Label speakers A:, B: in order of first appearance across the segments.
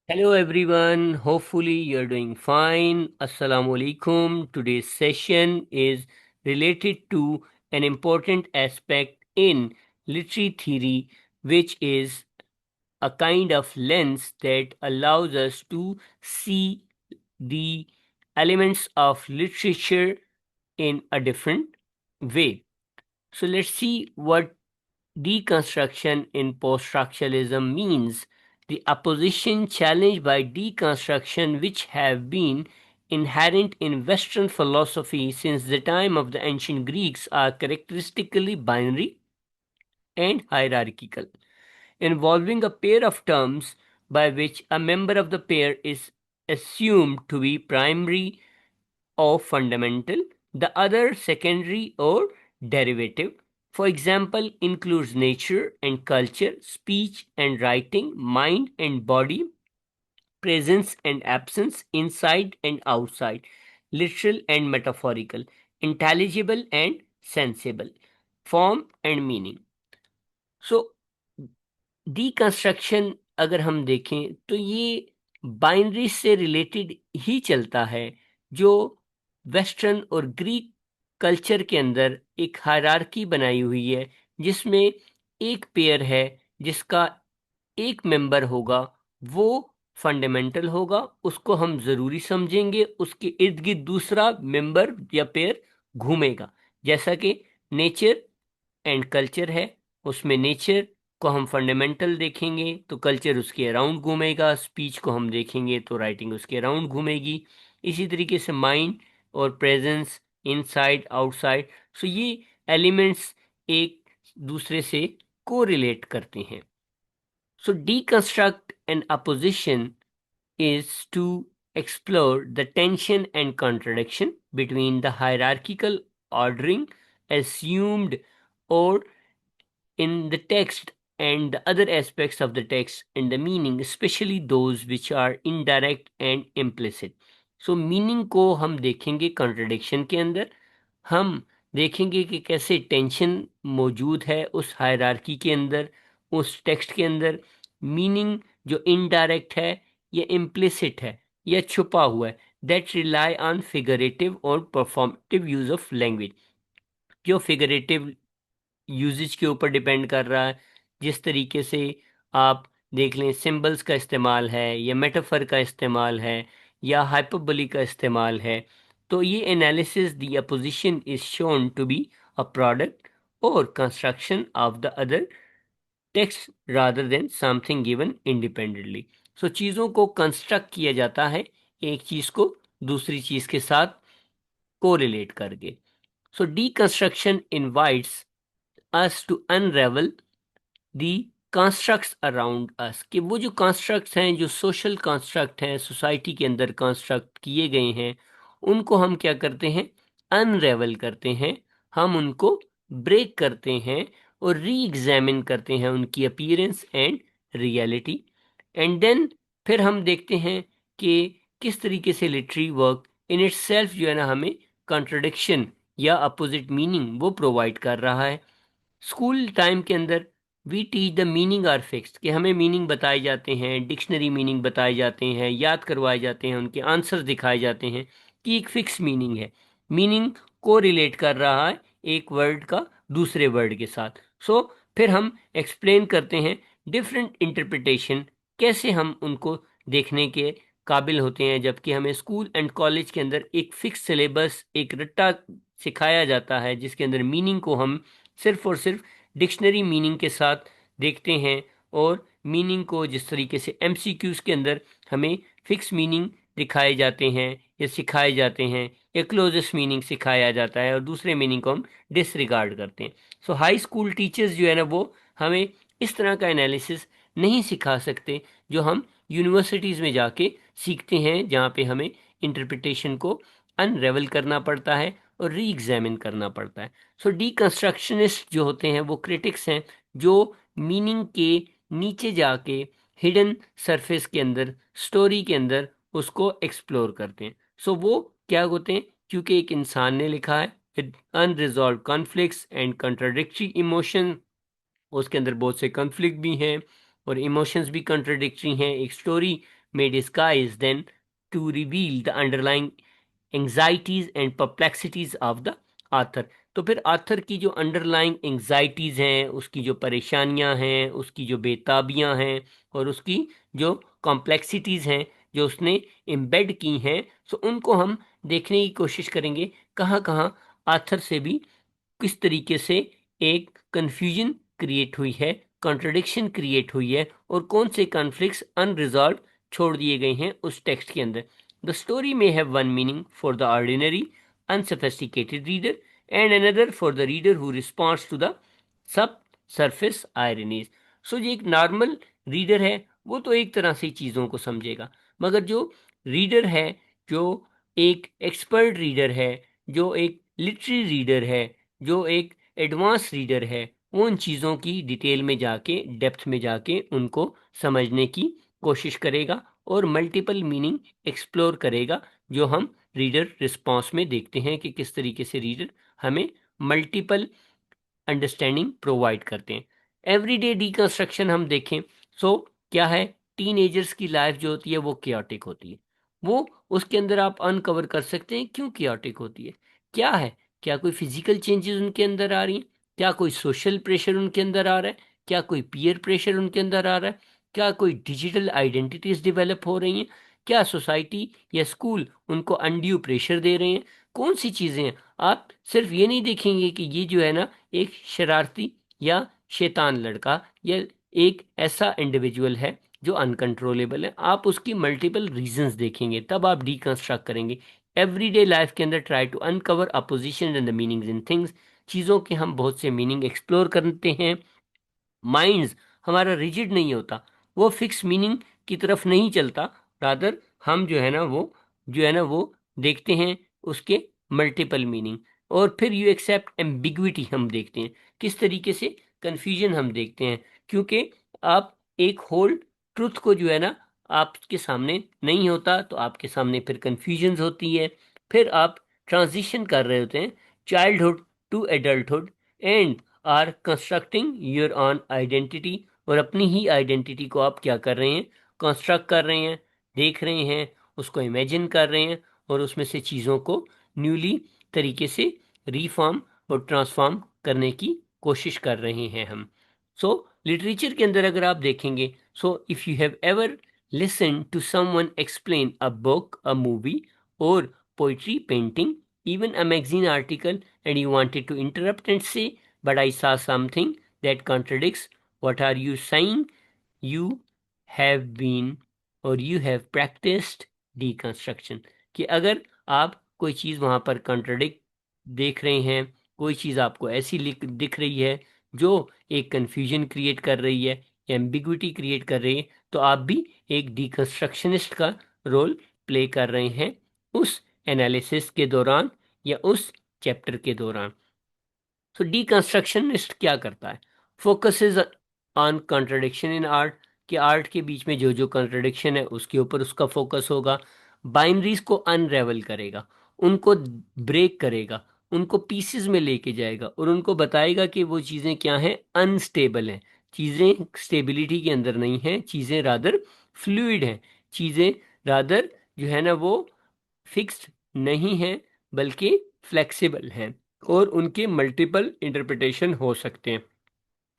A: Hello everyone, hopefully you're doing fine. Assalamu alaikum. Today's session is related to an important aspect in literary theory, which is a kind of lens that allows us to see the elements of literature in a different way. So let's see what deconstruction in post-structuralism means. The opposition challenged by deconstruction, which have been inherent in Western philosophy since the time of the ancient Greeks, are characteristically binary and hierarchical, involving a pair of terms by which a member of the pair is assumed to be primary or fundamental, the other secondary or derivative. For example, includes nature and culture, speech and writing, mind and body, presence and absence, inside and outside, literal and metaphorical, intelligible and sensible, form and meaning. So deconstruction अगर हम देखें तो ये binary से related ही चलता है, जो western और ग्रीक कल्चर के अंदर एक हायरार्की बनाई हुई है, जिसमें एक पेयर है जिसका एक मेंबर होगा, वो फंडामेंटल होगा, उसको हम जरूरी समझेंगे, उसके इर्द गिर्द दूसरा मेंबर या पेयर घूमेगा। जैसा कि नेचर एंड कल्चर है, उसमें नेचर को हम फंडामेंटल देखेंगे तो कल्चर उसके अराउंड घूमेगा, स्पीच को हम देखेंगे तो राइटिंग उसके अराउंड घूमेगी। इसी तरीके से माइंड और प्रेजेंस, इनसाइड आउटसाइड, सो ये एलिमेंट्स एक दूसरे से कोरिलेट करते हैं। So deconstruct an opposition is to explore the tension and contradiction between the hierarchical ordering assumed or in the text and the other aspects of the text and the meaning, especially those which are indirect and implicit. So meaning को हम देखेंगे contradiction के अंदर, हम देखेंगे कि कैसे tension मौजूद है उस हायरार्की के अंदर, उस टेक्स्ट के अंदर। मीनिंग जो इनडायरेक्ट है या इम्प्लिसिट है या छुपा हुआ है, दैट रिलाई ऑन फिगरेटिव और परफॉर्मेटिव यूज ऑफ लैंग्वेज, जो फिगरेटिव यूजेज के ऊपर डिपेंड कर रहा है। जिस तरीके से आप देख लें, सिंबल्स का इस्तेमाल है या मेटाफर का इस्तेमाल है या हाइपरबोली का इस्तेमाल है, तो ये analysis the opposition is shown to be a product और construction of the other text rather than something given independently. So चीज़ों को कंस्ट्रक्ट किया जाता है एक चीज़ को दूसरी चीज़ के साथ कोरिलेट करके। So deconstruction invites us to unravel the constructs around us, कि वो जो constructs हैं, जो social construct हैं, सोसाइटी के अंदर construct किए गए हैं, उनको हम क्या करते हैं, unravel करते हैं, हम उनको break करते हैं और re-examine करते हैं उनकी appearance and reality, and then फिर हम देखते हैं कि किस तरीके से literary work in it self जो है ना, हमें contradiction या अपोजिट मीनिंग वो प्रोवाइड कर रहा है। स्कूल टाइम के अंदर we teach the meaning are fixed, कि हमें मीनिंग बताए जाते हैं, डिक्शनरी मीनिंग बताए जाते हैं, याद करवाए जाते हैं, उनके आंसर्स दिखाए जाते हैं कि एक फिक्स मीनिंग है। मीनिंग को रिलेट कर रहा है एक वर्ड का दूसरे वर्ड के साथ। सो फिर हम एक्सप्लेन करते हैं डिफरेंट इंटरप्रिटेशन, कैसे हम उनको देखने के काबिल होते हैं, जबकि हमें स्कूल एंड कॉलेज के अंदर एक फिक्स सिलेबस, एक रट्टा सिखाया जाता है, जिसके अंदर मीनिंग को हम सिर्फ और सिर्फ डिक्शनरी मीनिंग के साथ देखते हैं, और मीनिंग को जिस तरीके से एमसीक्यूज के अंदर हमें फिक्स मीनिंग दिखाए जाते हैं या सिखाए जाते हैं, या क्लोजेस्ट मीनिंग सिखाया जाता है और दूसरे मीनिंग को हम डिसरिगार्ड करते हैं। सो हाई स्कूल टीचर्स जो है ना, वो हमें इस तरह का एनालिसिस नहीं सिखा सकते जो हम यूनिवर्सिटीज़ में जाके सीखते हैं, जहाँ पे हमें इंटरप्रिटेशन को अनरेवल करना पड़ता है और री एग्जामिन करना पड़ता है। सो डीकंस्ट्रक्शनिस्ट जो होते हैं वो क्रिटिक्स हैं, जो मीनिंग के नीचे जाके हिडन सरफेस के अंदर, स्टोरी के अंदर उसको एक्सप्लोर करते हैं। सो वो क्या होते हैं, क्योंकि एक इंसान ने लिखा है with unresolved conflicts and contradictory emotion, उसके अंदर बहुत से कॉन्फ्लिक्ट भी हैं और इमोशंस भी कंट्राडिक्टरी हैं। एक story may disguise then to reveal the underlying anxieties and perplexities of the author. तो फिर आथर की जो अंडरलाइंग एंग्जाइटीज हैं, उसकी जो परेशानियां हैं, उसकी जो बेताबियां हैं, और उसकी जो कॉम्प्लेक्सिटीज हैं जो उसने एम्बेड की हैं, सो उनको हम देखने की कोशिश करेंगे कहाँ कहाँ आथर से भी किस तरीके से एक कंफ्यूजन क्रिएट हुई है, कॉन्ट्रडिक्शन क्रिएट हुई है, और कौन से कॉन्फ्लिक्ट्स अनरिजॉल्व छोड़ दिए गए हैं उस टेक्स्ट के अंदर। The story may have one meaning for the ordinary unsophisticated reader and another for the reader who responds to the sub surface ironies. So जो एक नॉर्मल रीडर है वो तो एक तरह से चीज़ों को समझेगा, मगर जो रीडर है, जो एक एक्सपर्ट रीडर है, जो एक लिटरेरी रीडर है, जो एक एडवांस रीडर है, वो उन चीज़ों की डिटेल में जाके, डेप्थ में जाके उनको समझने की कोशिश करेगा और मल्टीपल मीनिंग एक्सप्लोर करेगा, जो हम रीडर रिस्पॉन्स में देखते हैं कि किस तरीके से रीडर हमें मल्टीपल अंडरस्टैंडिंग प्रोवाइड करते हैं। एवरीडे डिकंस्ट्रक्शन हम देखें, सो क्या है, टीनेजर्स की लाइफ जो होती है वो क्योटिक होती है। वो उसके अंदर आप अनकवर कर सकते हैं क्यों क्योटिक होती है, क्या है, क्या कोई फिजिकल चेंजेस उनके अंदर आ रही हैं, क्या कोई सोशल प्रेशर उनके अंदर आ रहा है, क्या कोई पीयर प्रेशर उनके अंदर आ रहा है, क्या कोई डिजिटल आइडेंटिटीज डेवलप हो रही हैं, क्या सोसाइटी या स्कूल उनको अनड्यू प्रेशर दे रहे हैं, कौन सी चीज़ें हैं। आप सिर्फ ये नहीं देखेंगे कि ये जो है ना एक शरारती या शैतान लड़का या एक ऐसा इंडिविजुअल है जो अनकंट्रोलेबल है, आप उसकी मल्टीपल रीजंस देखेंगे, तब आप डिकंस्ट्रक्ट करेंगे। एवरीडे लाइफ के अंदर try to uncover opposition and the meanings in things. चीज़ों के हम बहुत से मीनिंग एक्सप्लोर करते हैं। माइंड्स हमारा रिजिड नहीं होता, वो फिक्स मीनिंग की तरफ नहीं चलता, रादर हम जो है ना वो देखते हैं उसके मल्टीपल मीनिंग। और फिर यू एक्सेप्ट एम्बिग्विटी हम देखते हैं, किस तरीके से कंफ्यूजन हम देखते हैं, क्योंकि आप एक होल ट्रुथ को जो है ना आपके सामने नहीं होता, तो आपके सामने फिर कंफ्यूजन होती है। फिर आप ट्रांजिशन कर रहे होते हैं childhood to adulthood and are constructing your own identity, और अपनी ही आइडेंटिटी को आप क्या कर रहे हैं, कंस्ट्रक्ट कर रहे हैं, देख रहे हैं, उसको इमेजिन कर रहे हैं, और उसमें से चीज़ों को न्यूली तरीके से रीफॉर्म और ट्रांसफॉर्म करने की कोशिश कर रहे हैं हम। सो लिटरेचर के अंदर अगर आप देखेंगे, so if you have ever listen to someone explain a book, a movie, or poetry, painting, even a magazine article, and you wanted to interrupt and say, but I saw something that contradicts what are you saying, you have been or you have practiced deconstruction। कि अगर आप कोई चीज़ वहाँ पर contradict देख रहे हैं, कोई चीज़ आपको ऐसी दिख रही है जो एक कन्फ्यूजन क्रिएट कर रही है, एम्बिग्विटी क्रिएट कर रही है, तो आप भी एक डिकंस्ट्रक्शनिस्ट का रोल प्ले कर रहे हैं उस एनालिसिस के दौरान या उस चैप्टर के दौरान। तो डिकंस्ट्रक्शनिस्ट क्या करता है, focuses on contradiction in art, कि आर्ट के बीच में जो जो कॉन्ट्रडिक्शन है उसके ऊपर उसका फोकस होगा। बाइनरीज को अनरेवल करेगा, उनको ब्रेक करेगा, उनको पीसेस में लेके जाएगा, और उनको बताएगा कि वो चीज़ें क्या हैं, अनस्टेबल हैं, चीज़ें स्टेबिलिटी के अंदर नहीं हैं, चीज़ें रादर फ्लूइड हैं, चीज़ें रादर जो है ना वो फिक्स्ड नहीं हैं, बल्कि फ्लेक्सिबल हैं, और उनके मल्टीपल इंटरप्रिटेशन हो सकते हैं।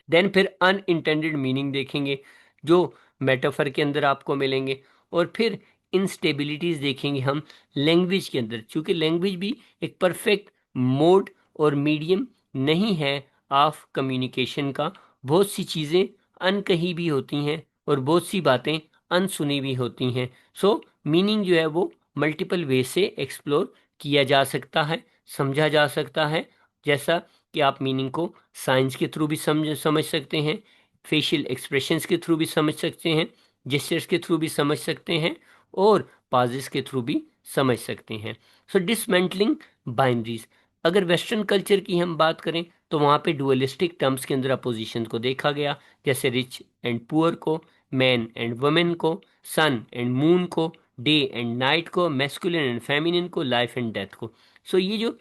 A: देन फिर अनइंटेंडेड मीनिंग देखेंगे जो मेटाफर के अंदर आपको मिलेंगे, और फिर इंस्टेबिलिटीज देखेंगे हम लैंग्वेज के अंदर, क्योंकि लैंग्वेज भी एक परफेक्ट मोड और मीडियम नहीं है ऑफ कम्युनिकेशन का। बहुत सी चीज़ें अनकही भी होती हैं और बहुत सी बातें अनसुनी भी होती हैं। सो मीनिंग जो है वो मल्टीपल वे से एक्सप्लोर किया जा सकता है, समझा जा सकता है। जैसा कि आप मीनिंग को साइंस के थ्रू भी समझ सकते हैं, फेशियल एक्सप्रेशंस के थ्रू भी समझ सकते हैं, जेस्चर्स के थ्रू भी समझ सकते हैं, और पाजेस के थ्रू भी समझ सकते हैं। सो डिसमेंटलिंग बाइनरीज, अगर वेस्टर्न कल्चर की हम बात करें तो वहाँ पे डुअलिस्टिक टर्म्स के अंदर अपोजिशन को देखा गया, जैसे रिच एंड पुअर को, मैन एंड वुमेन को, सन एंड मून को, डे एंड नाइट को, मैस्कुलिन एंड फेमिनिन को, लाइफ एंड डेथ को। सो ये जो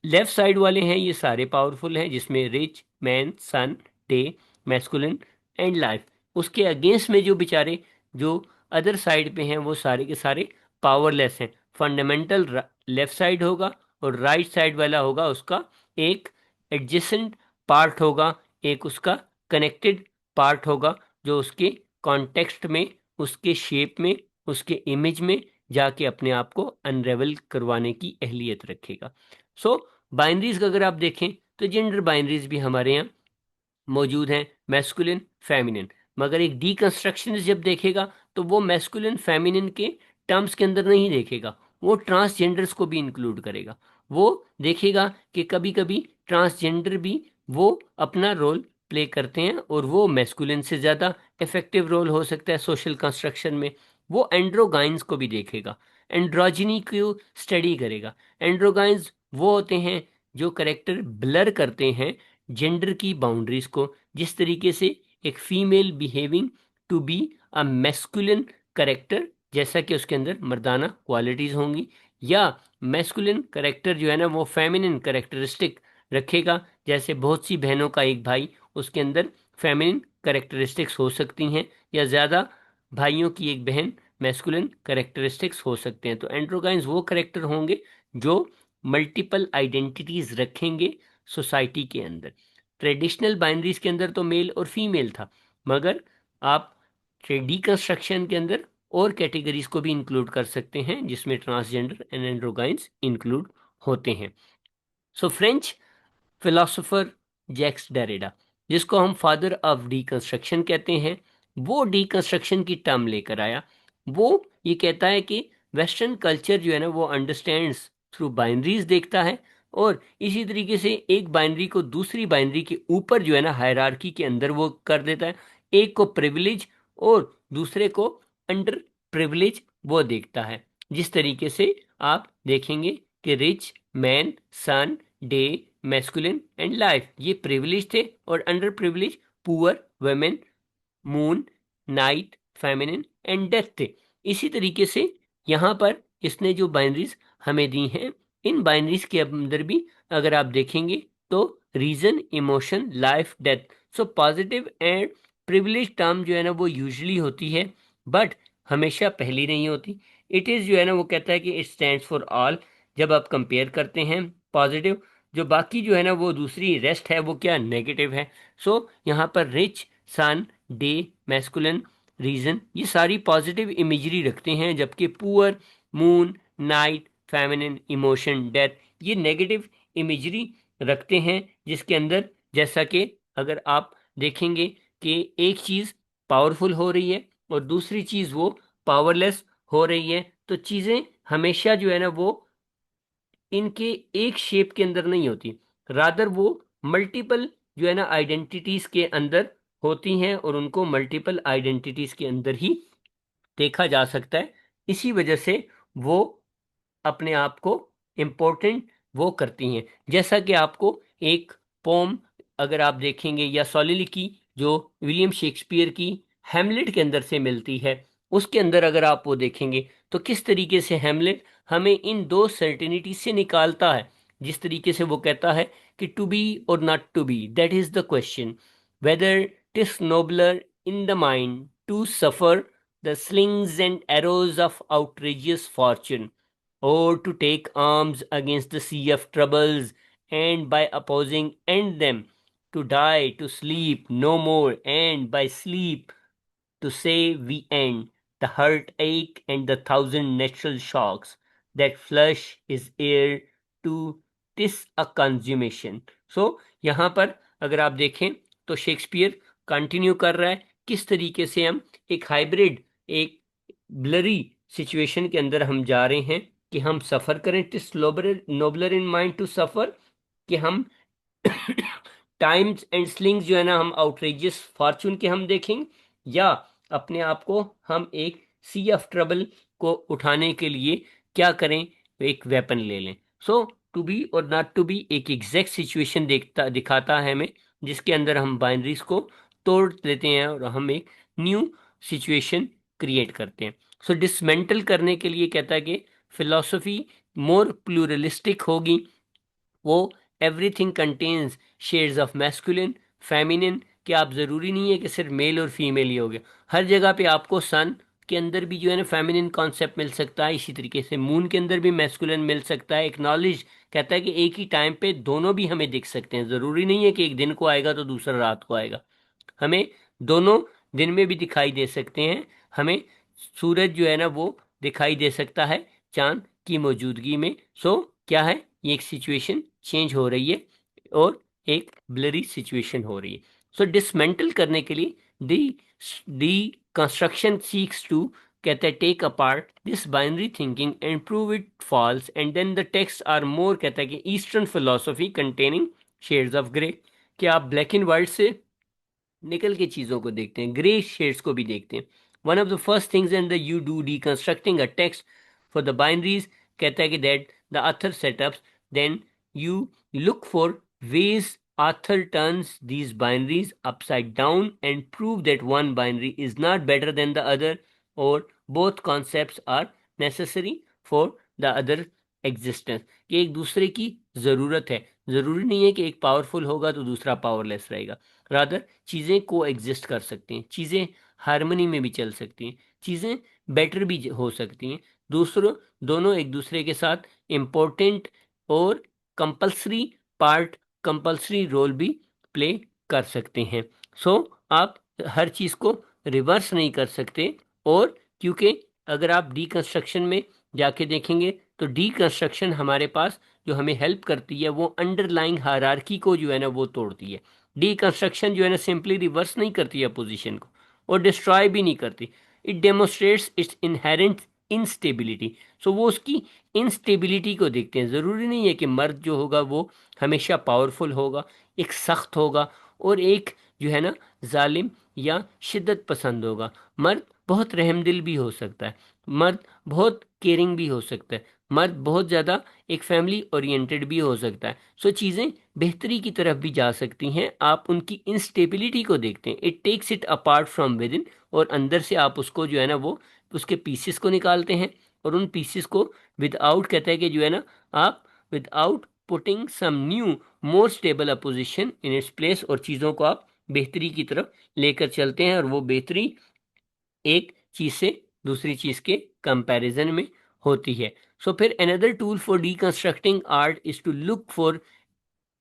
A: लेफ्ट साइड वाले हैं ये सारे पावरफुल हैं, जिसमें rich, man, son, day, masculine and life. उसके अगेंस्ट में जो बेचारे जो अदर साइड पे हैं वो सारे के सारे पावरलेस हैं। फंडामेंटल लेफ्ट साइड होगा और राइट साइड वाला होगा उसका एक एडजेसेंट पार्ट होगा, एक उसका कनेक्टेड पार्ट होगा, जो उसके कॉन्टेक्स्ट में, उसके शेप में, उसके इमेज में जाके अपने आप को अनरेवल करवाने की अहलियत रखेगा। सो बाइनरीज का अगर आप देखें तो जेंडर बाइनरीज भी हमारे यहाँ मौजूद हैं, मैस्कुलिन फेमिनिन। मगर एक डीकंस्ट्रक्शन जब देखेगा तो वो मैस्कुलिन फेमिनिन के टर्म्स के अंदर नहीं देखेगा, वो ट्रांसजेंडर्स को भी इंक्लूड करेगा। वो देखेगा कि कभी कभी ट्रांसजेंडर भी वो अपना रोल प्ले करते हैं और वो मैस्कुलिन से ज़्यादा इफेक्टिव रोल हो सकता है सोशल कंस्ट्रक्शन में। वो एंड्रोगाइंस को भी देखेगा, एंड्रोजिनी को स्टडी करेगा। एंड्रोगाइंस वो होते हैं जो करेक्टर ब्लर करते हैं जेंडर की बाउंड्रीज को, जिस तरीके से एक female behaving to be a masculine character, जैसा कि उसके अंदर मर्दाना क्वालिटीज होंगी, या मैस्कुलिन करेक्टर जो है ना वो फेमिनिन करेक्टरिस्टिक रखेगा। जैसे बहुत सी बहनों का एक भाई, उसके अंदर फेमिनिन करेक्टरिस्टिक्स हो सकती हैं, या ज़्यादा भाइयों की एक बहन मैस्कुलिन करेक्टरिस्टिक्स हो सकते हैं। तो एंड्रोगाइंस वो करेक्टर होंगे जो मल्टीपल आइडेंटिटीज रखेंगे सोसाइटी के अंदर। ट्रेडिशनल बाइनरीज के अंदर तो मेल और फीमेल था, मगर आप डीकंस्ट्रक्शन के अंदर और कैटेगरीज को भी इंक्लूड कर सकते हैं जिसमें ट्रांसजेंडर एंड एंड्रोगाइंस इंक्लूड होते हैं। So French philosopher Jacques Derrida, जिसको हम फादर ऑफ डीकंस्ट्रक्शन कहते हैं, वो डीकंस्ट्रक्शन की टर्म लेकर आया। वो ये कहता है कि वेस्टर्न कल्चर जो है ना वो अंडरस्टैंड्स थ्रू बाइनरीज देखता है, और इसी तरीके से एक बाइनरी को दूसरी बाइनरी के ऊपर जो है ना हायरार्की के अंदर वो कर देता है। एक को प्रिविलेज और दूसरे को अंडर प्रिविलेज वो देखता है। जिस तरीके से आप देखेंगे कि rich man, son, day, masculine and life ये प्रिविलेज थे, और under privilege poor, women, moon, night, feminine and death थे। इसी तरीके से यहाँ पर इसने जो बाइनरीज हमें दी हैं, इन बाइनरीज के अंदर भी अगर आप देखेंगे तो reason, emotion, life, death, so positive and privilege term जो है ना वो यूजली होती है, बट हमेशा पहली नहीं होती। इट इज जो है ना वो कहता है कि इट स्टैंड्स फॉर ऑल। जब आप कंपेयर करते हैं पॉजिटिव, जो बाकी जो है ना वो दूसरी रेस्ट है वो क्या, नेगेटिव है। सो यहाँ पर रिच, सन, डे, मैस्कुलिन, रीजन ये सारी पॉजिटिव इमेजरी रखते हैं, जबकि poor, moon, night, feminine, emotion, death ये नेगेटिव इमेजरी रखते हैं। जिसके अंदर जैसा कि अगर आप देखेंगे कि एक चीज पावरफुल हो रही है और दूसरी चीज वो पावरलेस हो रही है, तो चीजें हमेशा जो है ना वो इनके एक शेप के अंदर नहीं होती, रादर वो मल्टीपल जो है ना आइडेंटिटीज के अंदर होती हैं, और उनको मल्टीपल आइडेंटिटीज के अंदर ही देखा जा सकता है। इसी वजह से वो अपने आप को इम्पोर्टेंट वो करती हैं। जैसा कि आपको एक पोम अगर आप देखेंगे, या सॉलिलिकी जो विलियम शेक्सपियर की हैमलेट के अंदर से मिलती है, उसके अंदर अगर आप वो देखेंगे तो किस तरीके से हैमलेट हमें इन दो सर्टेनिटी से निकालता है। जिस तरीके से वो कहता है कि टू बी और not to be, that is the question, weather TISS नोबलर in the mind to suffer the slings and arrows of outrageous fortune, or to take arms against the sea of troubles, and by opposing end them, to die, to sleep no more, and by sleep to say we end the heartache and the thousand natural shocks that flush is heir to this a consummation. So यहाँ पर अगर आप देखें तो Shakespeare continue कर रहा है किस तरीके से हम एक हाइब्रिड, एक ब्लरी सिचुएशन के अंदर हम जा रहे हैं कि हम सफर करें, TISS नोबलर in mind to suffer, कि हम टाइम्स एंड स्लिंग्स जो है ना हम आउटरेजियस फॉर्चून के हम देखेंगे, या अपने आप को हम एक सी ऑफ ट्रबल को उठाने के लिए क्या करें, एक वेपन ले लें। सो टू बी और नॉट टू बी एक एग्जैक्ट सिचुएशन दिखाता है हमें, जिसके अंदर हम बाइनरीज को तोड़ देते हैं और हम एक न्यू सिचुएशन क्रिएट करते हैं। सो डिसमेंटल करने के लिए कहता है कि फिलॉसफी मोर प्लूरलिस्टिक होगी, वो everything contains shades of masculine, feminine, कि आप ज़रूरी नहीं है कि सिर्फ मेल और फीमेल ही हो गया, हर जगह पे आपको सन, के अंदर भी जो है ना फेमिनिन कॉन्सेप्ट मिल सकता है, इसी तरीके से मून के अंदर भी मैस्कुलिन मिल सकता है। एक्नॉलेज कहता है कि एक ही टाइम पे दोनों भी हमें दिख सकते हैं, जरूरी नहीं है कि एक दिन को आएगा तो दूसरा रात को आएगा, हमें दोनों दिन में भी दिखाई दे सकते हैं। हमें सूरज जो है ना वो दिखाई दे सकता है चांद की मौजूदगी में। सो क्या है, ये एक सिचुएशन चेंज हो रही है और एक ब्लरी सिचुएशन हो रही है। सो डिसमेंटल करने के लिए the deconstruction seeks to, कहते हैं, take apart this binary thinking and prove it false and then the text are more, कहता है कि eastern philosophy containing shades of grey. कि आप ब्लैक एंड व्हाइट से निकल के चीजों को देखते हैं, ग्रे शेड्स को भी देखते हैं। One of the first things and the you do deconstructing a text for the binaries, कहता है कि that the author setups, then you look for ways author turns these binaries upside down and prove that one binary is not better than the other, or both concepts are necessary for the other existence। कि एक दूसरे की जरूरत है, जरूरी नहीं है कि एक पावरफुल होगा तो दूसरा पावरलेस रहेगा। रादर चीजें को एग्जिस्ट कर सकती हैं, चीजें हारमोनी में भी चल सकती हैं, चीजें बेटर भी हो सकती हैं। दूसरों दोनों एक दूसरे के साथ इम्पोर्टेंट और कंपल्सरी पार्ट, कंपल्सरी रोल भी प्ले कर सकते हैं। सो आप हर चीज को रिवर्स नहीं कर सकते। और क्योंकि अगर आप डीकंस्ट्रक्शन में जाके देखेंगे तो डीकंस्ट्रक्शन हमारे पास जो हमें हेल्प करती है वो अंडरलाइंग हायरार्की को जो है ना वो तोड़ती है। डीकंस्ट्रक्शन जो है ना सिंपली रिवर्स नहीं करती है पोजीशन को, और डिस्ट्रॉय भी नहीं करती। It demonstrates its inherent instability. So वो उसकी इंस्टेबिलिटी को देखते हैं। ज़रूरी नहीं है कि मर्द जो होगा वो हमेशा पावरफुल होगा, एक सख्त होगा और एक जो है ना जालिम या शिद्दत पसंद होगा। मर्द बहुत रहमदिल भी हो सकता है, मर्द बहुत केयरिंग भी हो सकता है, मर्द बहुत ज़्यादा एक फैमिली ओरिएंटेड भी हो सकता है। सो चीज़ें बेहतरी की तरफ भी जा सकती हैं। आप उनकी इंस्टेबिलिटी को देखते हैं, it takes it apart from within, और अंदर से आप उसको जो है ना वो उसके पीसेस को निकालते हैं, और उन पीसेस को विदाउट, कहता है कि जो है ना आप without putting some new more stable opposition in its place, और चीज़ों को आप बेहतरी की तरफ लेकर चलते हैं, और वो बेहतरी एक चीज से दूसरी चीज के कंपैरिजन में होती है। सो फिर another tool for deconstructing art is to look for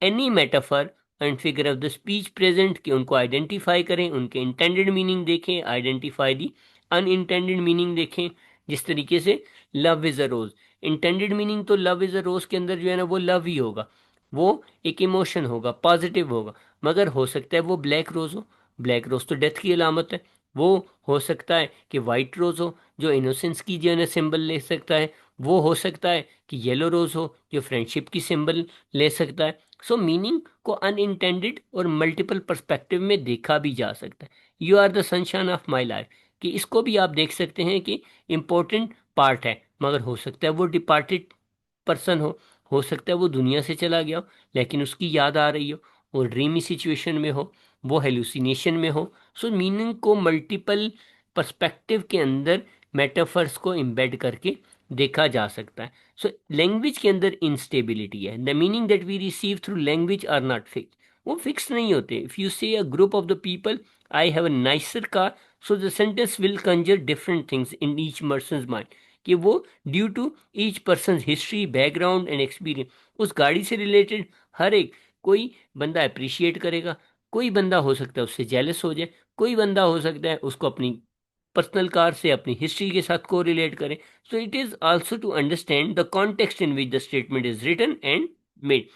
A: any metaphor and figure of the speech present, कि उनको आइडेंटिफाई करें, उनके इंटेंडेड मीनिंग देखें, आइडेंटिफाई दी अनइंटेंडेड मीनिंग देखें। जिस तरीके से love is a rose, intended meaning तो लव इज अ रोज के अंदर जो है ना वो लव ही होगा, वो एक इमोशन होगा, पॉजिटिव होगा। मगर हो सकता है वो ब्लैक रोज हो, ब्लैक रोज तो डेथ की अलामत है। वो हो सकता है कि वाइट रोज हो जो इनोसेंस की जो है ना सिंबल ले सकता है। वो हो सकता है कि येलो रोज हो जो फ्रेंडशिप की सिंबल ले सकता है। सो मीनिंग को अनइंटेंडेड और मल्टीपल पर्सपेक्टिव में देखा भी जा सकता है। You are the sunshine of my life, कि इसको भी आप देख सकते हैं कि इम्पोर्टेंट पार्ट है, मगर हो सकता है वो डिपार्टेड पर्सन हो सकता है वो दुनिया से चला गया हो लेकिन उसकी याद आ रही हो, वो ड्रीमी सिचुएशन में हो, वो हेलुसिनेशन में हो। सो मीनिंग को मल्टीपल पर्सपेक्टिव के अंदर मेटाफर्स को एम्बेड करके देखा जा सकता है। सो लैंग्वेज के अंदर इंस्टेबिलिटी है। The meaning that we receive through language are not fix, वो फिक्स नहीं होते। If you say a group of the people I have a nicer car, so the sentence will conjure different things in each persons mind, कि वो due to each person history, background and experience, उस गाड़ी से related हर एक, कोई बंदा appreciate करेगा, कोई बंदा हो सकता है उससे जेलस हो जाए, कोई बंदा हो सकता है उसको अपनी पर्सनल कार से अपनी हिस्ट्री के साथ को रिलेट करें। So it is also to understand the context in which the statement is written and made.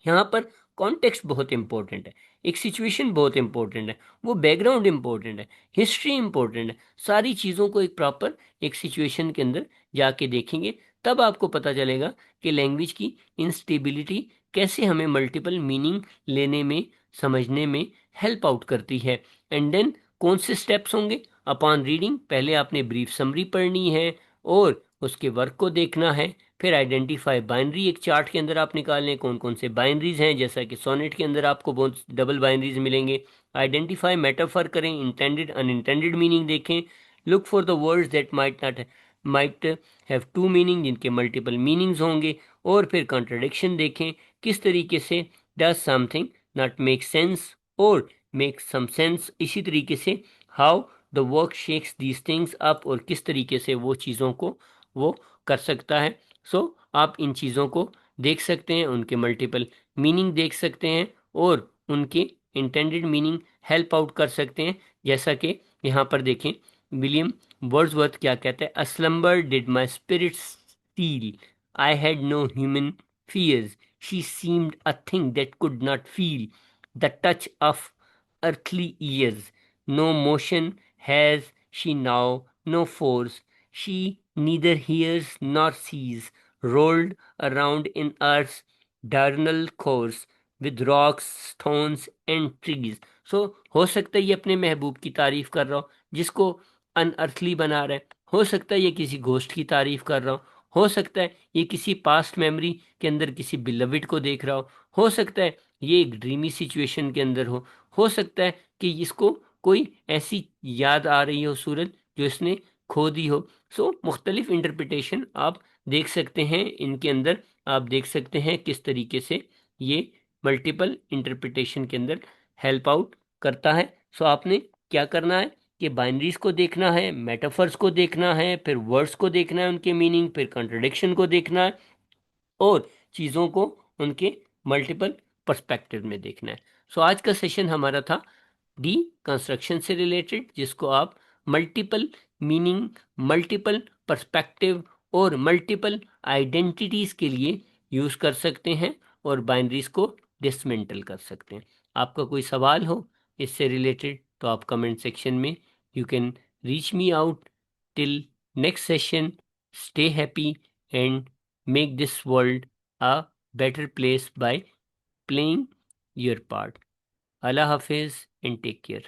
A: यहाँ पर कॉन्टेक्स्ट बहुत इंपॉर्टेंट है, एक सिचुएशन बहुत इंपॉर्टेंट है, वो बैकग्राउंड इंपॉर्टेंट है, हिस्ट्री इंपॉर्टेंट है। सारी चीज़ों को एक प्रॉपर एक सिचुएशन के अंदर जाके देखेंगे तब आपको पता चलेगा कि लैंग्वेज की इंस्टेबिलिटी कैसे हमें मल्टीपल मीनिंग लेने में, समझने में हेल्प आउट करती है। एंड देन कौन से स्टेप्स होंगे अपॉन रीडिंग, पहले आपने ब्रीफ समरी पढ़नी है और उसके वर्क को देखना है। फिर आइडेंटिफाई बाइनरी, एक चार्ट के अंदर आप निकाल लें कौन कौन से बाइनरीज हैं, जैसा कि सोनेट के अंदर आपको बहुत डबल बाइनरीज मिलेंगे। आइडेंटिफाई मेटाफर करें, इंटेंडेड अनइंटेंडेड मीनिंग देखें। Look for the words that might have two meaning, जिनके मल्टीपल मीनिंग्स होंगे। और फिर कॉन्ट्रडिक्शन देखें, किस तरीके से does something not make sense और मेक सम सेंस। इसी तरीके से how the work shakes these things up, और किस तरीके से वो चीज़ों को वो कर सकता है। सो आप इन चीज़ों को देख सकते हैं, उनके मल्टीपल मीनिंग देख सकते हैं और उनके इंटेंडेड मीनिंग हेल्प आउट कर सकते हैं। जैसा कि यहाँ पर देखें, विलियम वर्ड्सवर्थ क्या कहते हैं, a slumber did my spirit steal, I had no human fears, she seemed a thing that could not feel the touch of earthly ears. No motion has she now, no force. She neither hears nor sees, rolled around in earth's diurnal course with rocks, stones and trees. So हो सकता है ये अपने महबूब की तारीफ कर रहा हो जिसको अनअर्थली बना रहा है, हो सकता है ये किसी घोस्ट की तारीफ कर रहा हो सकता है ये किसी पास्ट मेमोरी के अंदर किसी बिलविड को देख रहा हो सकता है ये एक ड्रीमी सिचुएशन के अंदर हो सकता है कि इसको कोई ऐसी याद आ रही हो सूरज जो इसने खो दी हो। सो मुख्तलिफ इंटरप्रिटेशन आप देख सकते हैं इनके अंदर, आप देख सकते हैं किस तरीके से ये मल्टीपल इंटरप्रिटेशन के अंदर हेल्प आउट करता है। सो आपने क्या करना है कि बाइनरीज को देखना है, मेटाफर्स को देखना है, फिर वर्ड्स को देखना है उनके मीनिंग, फिर कंट्रडिक्शन को देखना है और चीज़ों को उनके मल्टीपल पर्सपेक्टिव में देखना है। सो आज का सेशन हमारा था डी कंस्ट्रक्शन से रिलेटेड, जिसको आप मल्टीपल मीनिंग, मल्टीपल पर्सपेक्टिव और मल्टीपल आइडेंटिटीज के लिए यूज कर सकते हैं और बाइनरीज को डिसमेंटल कर सकते हैं। आपका कोई सवाल हो इससे रिलेटेड तो आप कमेंट सेक्शन में you can reach me out. Till next session, stay happy and make this world a better place by playing your part. Allah Hafiz and take care.